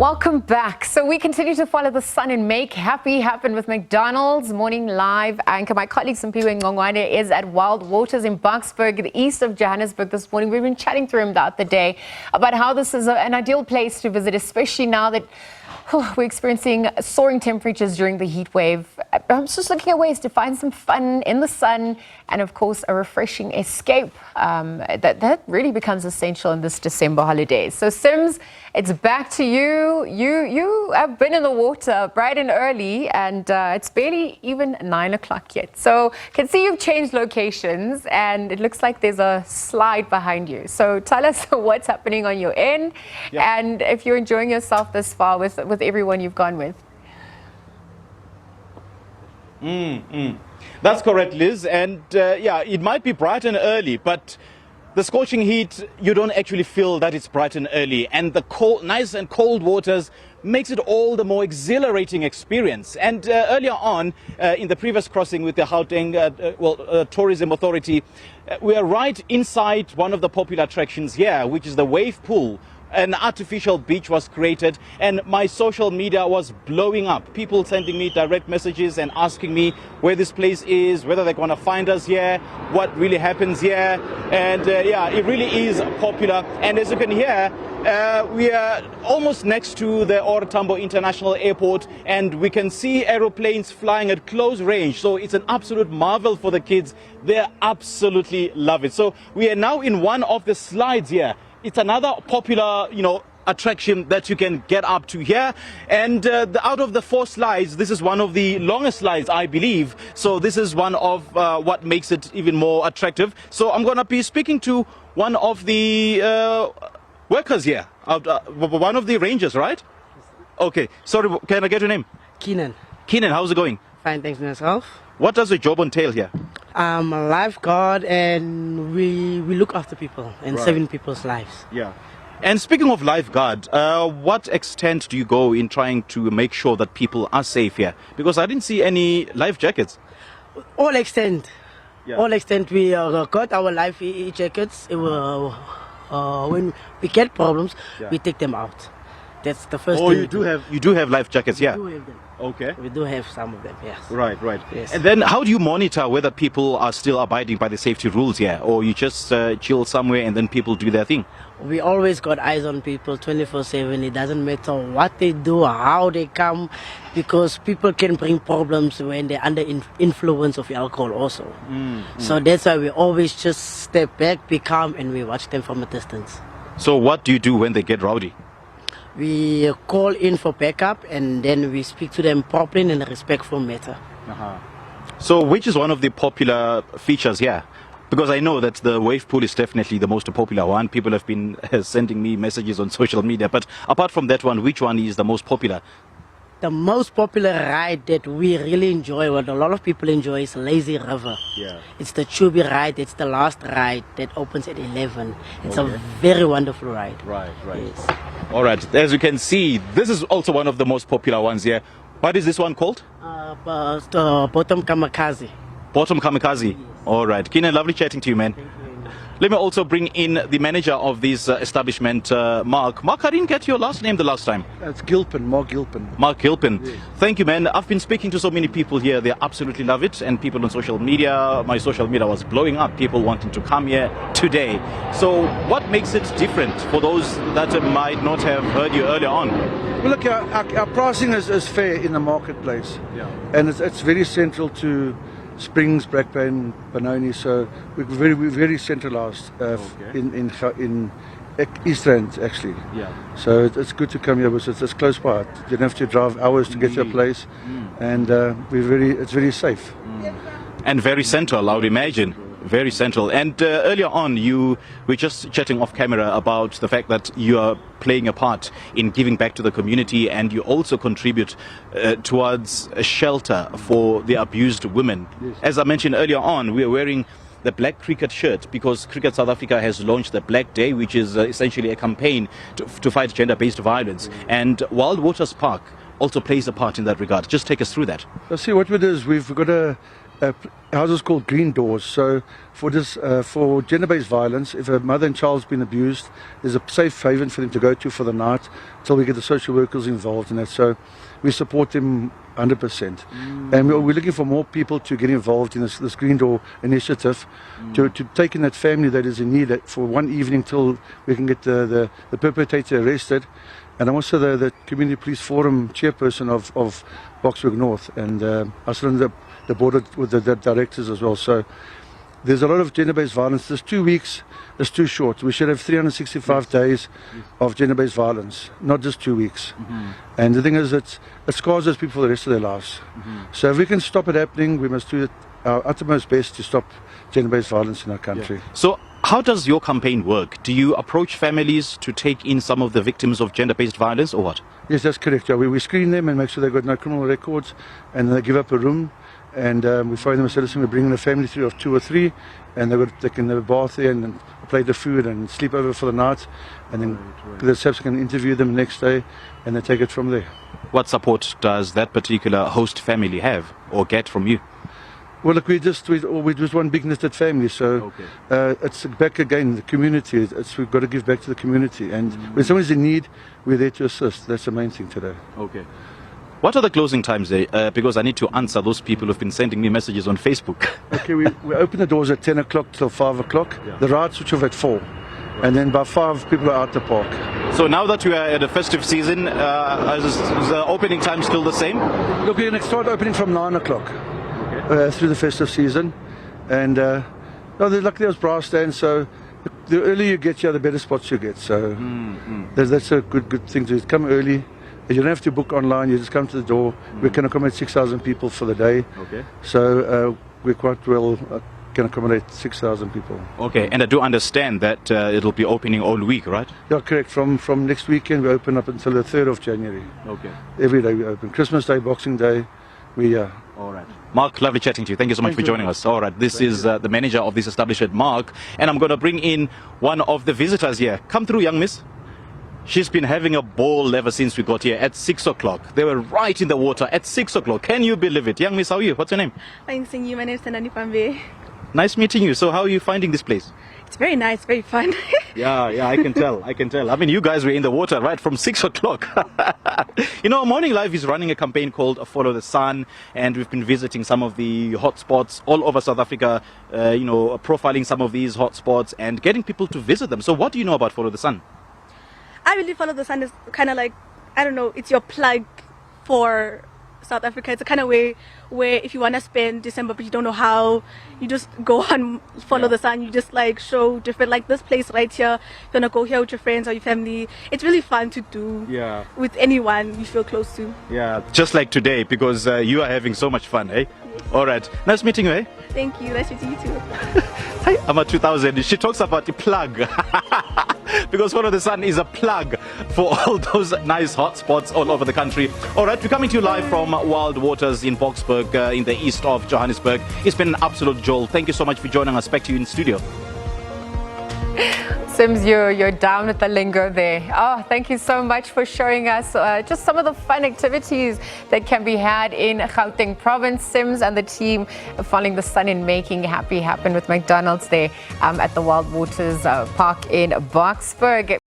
Welcome back. So we continue to follow the sun and make happy happen with McDonald's Morning Live anchor. My colleague Simphiwe Ncongwane is at Wild Waters in Boksburg, the east of Johannesburg this morning. We've been chatting through him throughout the day about how this is an ideal place to visit, especially now that we're experiencing soaring temperatures during the heat wave. I'm just looking at ways to find some fun in the sun and, of course, a refreshing escape. That really becomes essential in this December holidays. So, Sims, it's back to you. You have been in the water bright and early, and it's barely even 9 o'clock yet. So, can see you've changed locations, and it looks like there's a slide behind you. So, tell us what's happening on your end, and if you're enjoying yourself this far with everyone you've gone with. That's correct, Liz. And yeah, it might be bright and early, but the scorching heat, you don't actually feel that it's bright and early. And the cold, nice and cold waters makes it all the more exhilarating experience. And earlier on, in the previous crossing with the Gauteng Tourism Authority, we are right inside one of the popular attractions here, which is the wave pool. An artificial beach was created, and my social media was blowing up. People sending me direct messages and asking me where this place is, whether they're going to find us here, what really happens here. And yeah, it really is popular. And as you can hear, we are almost next to the OR Tambo International Airport, and we can see aeroplanes flying at close range. So it's an absolute marvel for the kids. They absolutely love it. So we are now in one of the slides here. It's another popular, attraction that you can get up to here. And out of the 4 slides, this is one of the longest slides, I believe. So this is one of what makes it even more attractive. So I'm going to be speaking to one of the workers here, one of the rangers, right? Okay. Sorry, can I get your name? Keenan. Keenan, how's it going? Fine, thanks myself. What does your job entail here? I'm a lifeguard, and we look after people and saving people's lives. Yeah. And speaking of lifeguard, what extent do you go in trying to make sure that people are safe here? Because I didn't see any life jackets. All extent. Yeah. All extent. We got our life jackets. When we get problems, we take them out. That's the first thing. Oh, you do have life jackets, yeah? We do have them. Okay. We do have some of them, yes. Right. Yes. And then how do you monitor whether people are still abiding by the safety rules here, or you just chill somewhere and then people do their thing? We always got eyes on people 24/7. It doesn't matter what they do, how they come, because people can bring problems when they're under influence of alcohol also. So that's why we always just step back, be calm, and we watch them from a distance. So what do you do when they get rowdy? We call in for backup, and then we speak to them properly in a respectful manner. So which is one of the popular features here? Because I know that the wave pool is definitely the most popular one. People have been sending me messages on social media. But apart from that one, which one is the most popular? The most popular ride that we really enjoy, what a lot of people enjoy, is Lazy River. Yeah. It's the Chubby ride. It's the last ride that opens at 11. It's a very wonderful ride. Right. Yes. All right. As you can see, this is also one of the most popular ones here. What is this one called? Bottom Kamikaze. Bottom Kamikaze. Yes. All right. Keenan, lovely chatting to you, man. Thank you very much. Let me also bring in the manager of this establishment, Mark. Mark, I didn't get your last name the last time. It's Gilpin, Mark Gilpin. Mark Gilpin. Yes. Thank you, man. I've been speaking to so many people here. They absolutely love it. And people on social media, my social media was blowing up. People wanting to come here today. So what makes it different for those that might not have heard you earlier on? Well, look, our pricing is fair in the marketplace. Yeah. And it's very central to Springs, Brakpan, Benoni, so we're very centralized in East Rand, actually. Yeah. So it's good to come here because it's close by. You don't have to drive hours to get to a place, and it's very safe. And very central, I would imagine. Very central. And earlier on, you were just chatting off camera about the fact that you are playing a part in giving back to the community, and you also contribute towards a shelter for the abused women. Yes. As I mentioned earlier on, we are wearing the Black Cricket shirt because Cricket South Africa has launched the Black Day, which is essentially a campaign to fight gender-based violence. And Wild Waters Park also plays a part in that regard. Just take us through that. So see, what we do is we've got a houses called green doors. So for gender-based violence, if a mother and child's been abused, there's a safe haven for them to go to for the night until we get the social workers involved in it. So we support them 100%. And we're looking for more people to get involved in this green door initiative to take in that family that is in need for one evening till we can get the perpetrator arrested. And I'm also the Community Police Forum chairperson of Boksburg North, and I sit on the board with the directors as well. So there's a lot of gender-based violence. There's 2 weeks, it's too short. We should have 365 days of gender-based violence, not just 2 weeks. And the thing is, it scars those people for the rest of their lives. So if we can stop it happening, we must do our utmost best to stop gender-based violence in our country. So how does your campaign work? Do you approach families to take in some of the victims of gender-based violence, or what? Yes, that's correct. Yeah, we screen them and make sure they've got no criminal records, and they give up a room, and we find them a citizen. We bring in a family through of 2 or 3, and they can have a bath there and plate the food and sleep over for the night, and then the SABC can interview them the next day, and they take it from there. What support does that particular host family have or get from you? Well, look, we're just one big knitted family, so it's back again, the community. We've got to give back to the community, and when someone's in need, we're there to assist. That's the main thing today. Okay. What are the closing times there? Because I need to answer those people who've been sending me messages on Facebook. Okay, we open the doors at 10 o'clock till 5 o'clock. The rides switch off at 4. And then by 5, people are out the park. So now that we are at the festive season, is the opening time still the same? Look, we're going to start opening from 9 o'clock through the festive season. And luckily there's brass stands, so the earlier you get here, the better spots you get. So that's a good thing to do. Come early. You don't have to book online, you just come to the door. We can accommodate 6,000 people for the day. Okay. So we're quite well can accommodate 6,000 people. Okay, and I do understand that it'll be opening all week, right? Yeah, correct. From next weekend we open up until the 3rd of January. Okay. Every day we open. Christmas Day, Boxing Day, we All right. Mark, lovely chatting to you. Thank you so much for joining us. All right, this is the manager of this establishment, Mark, and I'm going to bring in one of the visitors here. Come through, young miss. She's been having a ball ever since we got here at 6 o'clock. They were right in the water at 6 o'clock. Can you believe it? Young miss, how are you? What's your name? Thanks, seeing you. My name is Pambe. Nice meeting you. So how are you finding this place? It's very nice, very fun. Yeah, I can tell. I mean, you guys were in the water right from 6 o'clock. You know, Morning Live is running a campaign called Follow the Sun, and we've been visiting some of the hotspots all over South Africa, profiling some of these hotspots and getting people to visit them. So what do you know about Follow the Sun? I really Follow the Sun is kind of like, I don't know, it's your plug for South Africa. It's a kind of way where if you want to spend December but you don't know how, you just go on Follow the Sun. You just like show different, like this place right here, you want to go here with your friends or your family. It's really fun to do with anyone you feel close to. Yeah, just like today, because you are having so much fun, eh? All right, nice meeting you, eh? Thank you, nice meeting you too. Hi, I'm at 2000. She talks about the plug. Because Follow the Sun is a plug for all those nice hot spots all over the country. All right, we're coming to you live from Wild Waters in Boksburg, in the east of Johannesburg. It's been an absolute jolt. Thank you so much for joining us. Back to you in studio. Sims, you're down with the lingo there. Oh, thank you so much for showing us just some of the fun activities that can be had in Gauteng province. Sims and the team following the sun and making happy happen with McDonald's there at the Wild Waters Park in Boksburg.